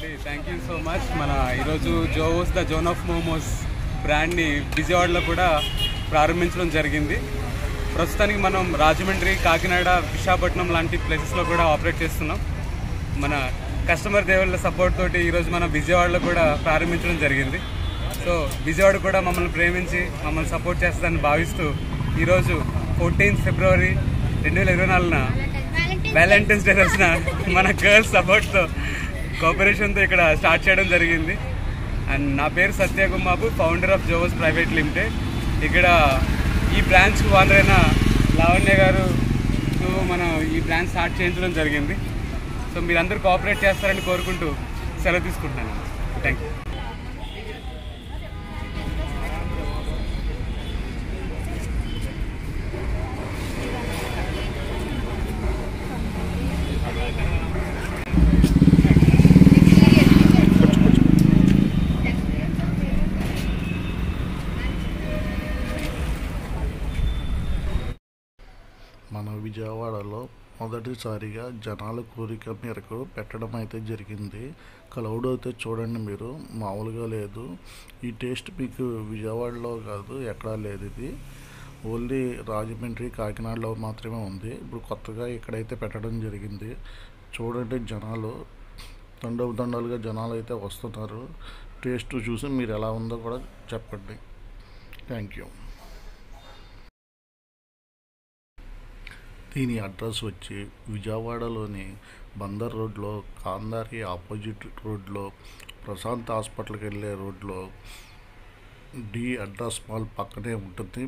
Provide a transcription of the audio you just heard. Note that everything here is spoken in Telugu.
అండి, థ్యాంక్ యూ సో మచ్. మన ఈరోజు Joe's the zone of momos బ్రాండ్ని విజయవాడలో కూడా ప్రారంభించడం జరిగింది. ప్రస్తుతానికి మనం రాజమండ్రి, కాకినాడ, విశాఖపట్నం లాంటి ప్లేసెస్లో కూడా ఆపరేట్ చేస్తున్నాం. మన కస్టమర్ దేవుళ్ళ సపోర్ట్ తోటి ఈరోజు మనం విజయవాడలో కూడా ప్రారంభించడం జరిగింది. సో విజయవాడ కూడా మమ్మల్ని ప్రేమించి మమ్మల్ని సపోర్ట్ చేస్తుందని భావిస్తూ ఈరోజు 14 ఫిబ్రవరి 2024న వ్యాలంటైన్స్ డే రోజున మన గర్ల్స్ సపోర్ట్తో కోఆపరేషన్తో ఇక్కడ స్టార్ట్ చేయడం జరిగింది. అండ్ నా పేరు సత్యగుమ్మాబు, ఫౌండర్ ఆఫ్ జోవోస్ ప్రైవేట్ లిమిటెడ్. ఇక్కడ ఈ బ్రాంచ్కి ఓనర్ అయిన లావణ్య గారు మనం ఈ బ్రాంచ్ స్టార్ట్ చేయించడం జరిగింది. సో మీరందరూ కోఆపరేట్ చేస్తారని కోరుకుంటూ సెలవు తీసుకుంటున్నాను. Thank you. మన విజయవాడలో మొదటిసారిగా జనాల కోరిక మేరకు పెట్టడం అయితే జరిగింది. క్లౌడ్ అయితే చూడండి మీరు, మామూలుగా లేదు. ఈ టేస్ట్ మీకు విజయవాడలో కాదు, ఎక్కడా లేదు. ఇది ఓన్లీ రాజమండ్రి, కాకినాడలో మాత్రమే ఉంది. ఇప్పుడు కొత్తగా ఇక్కడైతే పెట్టడం జరిగింది. చూడండి, జనాలు దండలుగా జనాలు అయితే వస్తున్నారు. టేస్ట్ చూసి మీరు ఎలా ఉందో కూడా చెప్పండి. Thank you. దీని అడ్రస్ వచ్చి విజయవాడలోని బందర్ రోడ్లో, కాందారి ఆపోజిట్ రోడ్లో, ప్రశాంత్ హాస్పిటల్కి వెళ్ళే రోడ్లో డి అడ్రస్ మాల్ పక్కనే ఉంటుంది.